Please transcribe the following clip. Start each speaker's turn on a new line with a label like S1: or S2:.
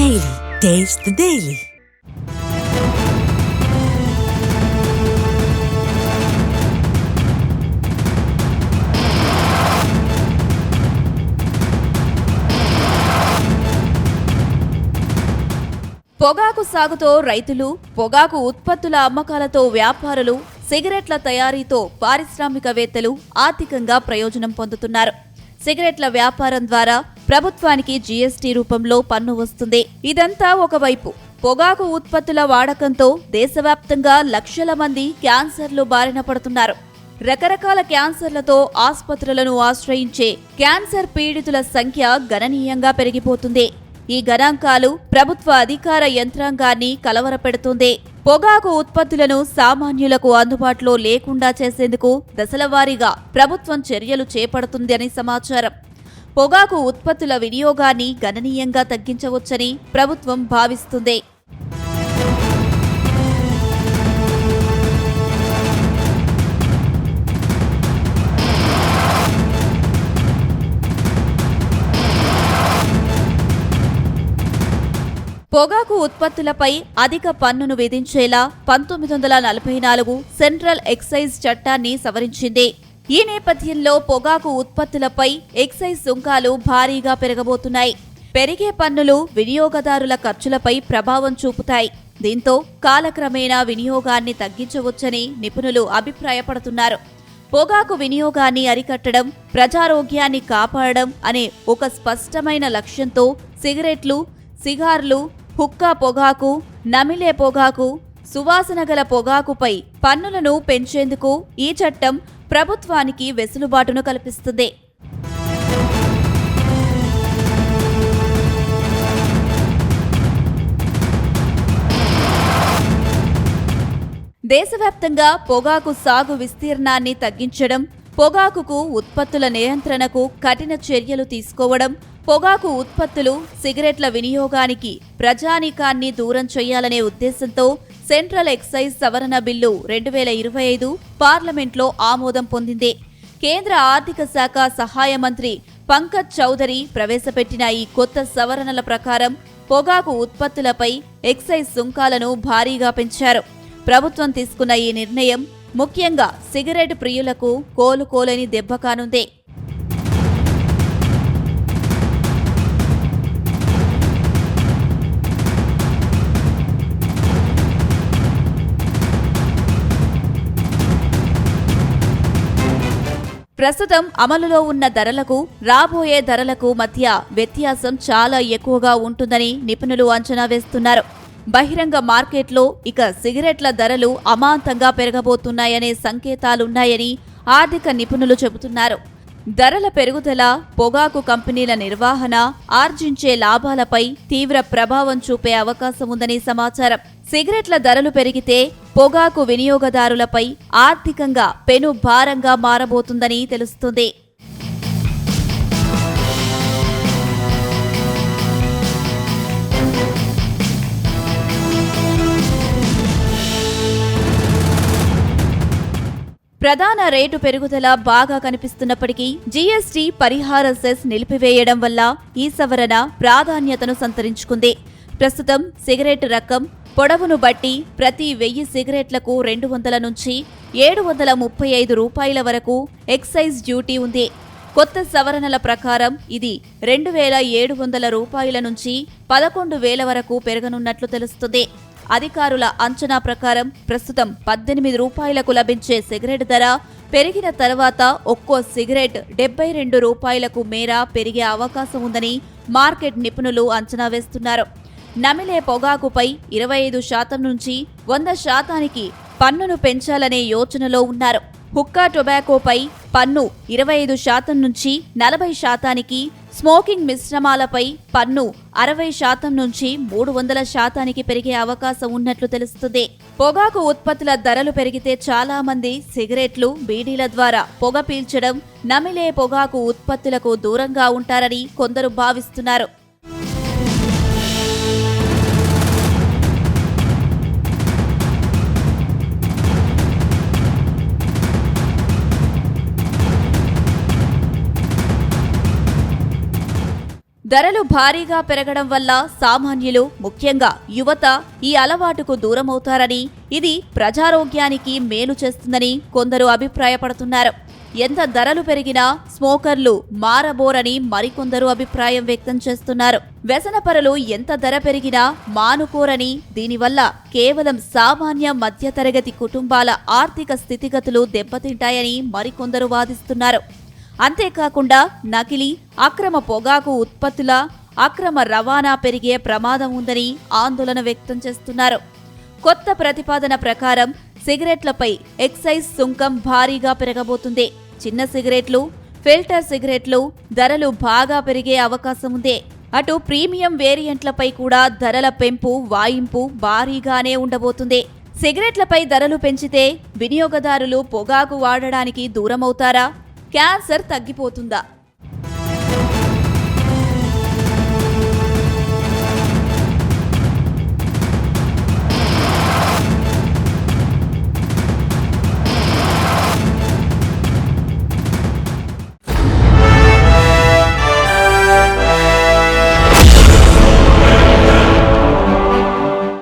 S1: Daily. Taste the Daily.
S2: పొగాకు సాగుతో రైతులు, పొగాకు ఉత్పత్తుల అమ్మకాలతో వ్యాపారులు, సిగరెట్ల తయారీతో పారిశ్రామికవేత్తలు ఆర్థికంగా ప్రయోజనం పొందుతున్నారు. సిగరెట్ల వ్యాపారం ద్వారా ప్రభుత్వానికి జీఎస్టీ రూపంలో పన్ను వస్తుంది. ఇదంతా ఒకవైపు. పొగాకు ఉత్పత్తుల వాడకంతో దేశవ్యాప్తంగా లక్షల మంది క్యాన్సర్లు బారిన పడుతున్నారు. రకరకాల క్యాన్సర్లతో ఆసుపత్రులను ఆశ్రయించే క్యాన్సర్ పీడితుల సంఖ్య గణనీయంగా పెరిగిపోతుంది. ఈ గణాంకాలు ప్రభుత్వ అధికార యంత్రాంగాన్ని కలవరపెడుతుంది. పొగాకు ఉత్పత్తులను సామాన్యులకు అందుబాటులో లేకుండా చేసేందుకు దశలవారీగా ప్రభుత్వం చర్యలు చేపడుతుందని సమాచారం. పొగాకు ఉత్పత్తుల వినియోగాన్ని గణనీయంగా తగ్గించవచ్చని ప్రభుత్వం భావిస్తుంది. పొగాకు ఉత్పత్తులపై అధిక పన్నును విధించేలా 1944 సెంట్రల్ ఎక్సైజ్ చట్టాన్ని సవరించింది. ఈ నేపథ్యంలో పొగాకు ఉత్పత్తులపై ఎక్సైజ్ సుంకాలు భారీగా పెరగబోతున్నాయి. పెరిగే పన్నులు వినియోగదారుల ఖర్చులపై ప్రభావం చూపుతాయి. దీంతో కాలక్రమేణా వినియోగాన్ని తగ్గించవచ్చని నిపుణులు అభిప్రాయపడుతున్నారు. పొగాకు వినియోగాన్ని అరికట్టడం, ప్రజారోగ్యాన్ని కాపాడడం అనే ఒక స్పష్టమైన లక్ష్యంతో సిగరెట్లు, సిగార్లు, హుక్కా పొగాకు, నమిలే పొగాకు, సువాసన గల పొగాకుపై పన్నులను పెంచేందుకు ఈ చట్టం ప్రభుత్వానికి వెసులుబాటును కల్పిస్తుంది. దేశవ్యాప్తంగా పొగాకు సాగు విస్తీర్ణాన్ని తగ్గించడం, పొగాకుకు ఉత్పత్తుల నియంత్రణకు కఠిన చర్యలు తీసుకోవడం, పొగాకు ఉత్పత్తులు, సిగరెట్ల వినియోగానికి ప్రజానీకాన్ని దూరం చేయాలనే ఉద్దేశంతో సెంట్రల్ ఎక్సైజ్ సవరణ బిల్లు 2025 పార్లమెంట్లో ఆమోదం పొందింది. కేంద్ర ఆర్థిక శాఖ సహాయ మంత్రి పంకజ్ చౌదరి ప్రవేశపెట్టిన ఈ కొత్త సవరణల ప్రకారం పొగాకు ఉత్పత్తులపై ఎక్సైజ్ సుంకాలను భారీగా పెంచారు. ప్రభుత్వం తీసుకున్న ఈ నిర్ణయం ముఖ్యంగా సిగరెట్ ప్రియులకు కోలుకోలేని దెబ్బ కానుంది. ప్రస్తుతం అమలులో ఉన్న ధరలకు, రాబోయే ధరలకు మధ్య వ్యత్యాసం చాలా ఎక్కువగా ఉంటుందని నిపుణులు అంచనా వేస్తున్నారు. బహిరంగ మార్కెట్లో ఇక సిగరెట్ల ధరలు అమాంతంగా పెరగబోతున్నాయనే సంకేతాలున్నాయని ఆర్థిక నిపుణులు చెబుతున్నారు. ధరల పెరుగుదల పొగాకు కంపెనీల నిర్వహణ, ఆర్జించే లాభాలపై తీవ్ర ప్రభావం చూపే అవకాశం ఉందని సమాచారం. సిగరెట్ల ధరలు పెరిగితే పొగాకు వినియోగదారులపై ఆర్థికంగా పెను భారంగా మారబోతుందని తెలుస్తుంది. ప్రధాన రేటు పెరుగుదల బాగా కనిపిస్తున్నప్పటికీ జీఎస్టీ పరిహార సెస్ నిలిపివేయడం వల్ల ఈ సవరణ ప్రాధాన్యతను సంతరించుకుంది. ప్రస్తుతం సిగరెట్ రకం, పొడవును బట్టి ప్రతి 1000 సిగరెట్లకు 200 నుంచి 735 రూపాయల వరకు ఎక్సైజ్ డ్యూటీ ఉంది. కొత్త సవరణల ప్రకారం ఇది 2700 రూపాయల నుంచి 11,000 వరకు పెరగనున్నట్లు తెలుస్తుంది. అధికారుల అంచనా ప్రకారం ప్రస్తుతం 18 రూపాయలకు లభించే సిగరెట్ ధర పెరిగిన తర్వాత ఒక్కో సిగరెట్ 72 రూపాయలకు మేర పెరిగే అవకాశం ఉందని మార్కెట్ నిపుణులు అంచనా వేస్తున్నారు. నమిలే పొగాకుపై 25% నుంచి 100% పన్నును పెంచాలనే యోచనలో ఉన్నారు. హుక్కా టొబాకోపై పన్ను 25% నుంచి 40%, స్మోకింగ్ మిశ్రమాలపై పన్ను 60% నుంచి 300% పెరిగే అవకాశం ఉన్నట్లు తెలుస్తుంది. పొగాకు ఉత్పత్తుల ధరలు పెరిగితే చాలా మంది సిగరెట్లు, బీడీల ద్వారా పొగ పీల్చడం, నమిలే పొగాకు ఉత్పత్తులకు దూరంగా ఉంటారని కొందరు భావిస్తున్నారు. ధరలు భారీగా పెరగడం వల్ల సామాన్యులు, ముఖ్యంగా యువత ఈ అలవాటుకు దూరమవుతారని, ఇది ప్రజారోగ్యానికి మేలు చేస్తుందని కొందరు అభిప్రాయపడుతున్నారు. ఎంత ధరలు పెరిగినా స్మోకర్లు మారబోరని మరికొందరు అభిప్రాయం వ్యక్తం చేస్తున్నారు. వ్యసనపరులు ఎంత ధర పెరిగినా మానుకోరని, దీనివల్ల కేవలం సామాన్య మధ్యతరగతి కుటుంబాల ఆర్థిక స్థితిగతులు దెబ్బతింటాయని మరికొందరు వాదిస్తున్నారు. అంతేకాకుండా నకిలీ, అక్రమ పొగాకు ఉత్పత్తుల అక్రమ రవాణా పెరిగే ప్రమాదం ఉందని ఆందోళన వ్యక్తం చేస్తున్నారు. కొత్త ప్రతిపాదన ప్రకారం సిగరెట్లపై ఎక్సైజ్ సుంకం భారీగా పెరగబోతుంది. చిన్న సిగరెట్లు, ఫిల్టర్ సిగరెట్లు ధరలు బాగా పెరిగే అవకాశం ఉంది. అటు ప్రీమియం వేరియంట్లపై కూడా ధరల పెంపు, వాయింపు భారీగానే ఉండబోతుంది. సిగరెట్లపై ధరలు పెంచితే వినియోగదారులు పొగాకు వాడడానికి దూరమవుతారా? క్యాన్సర్ తగ్గిపోతుందా?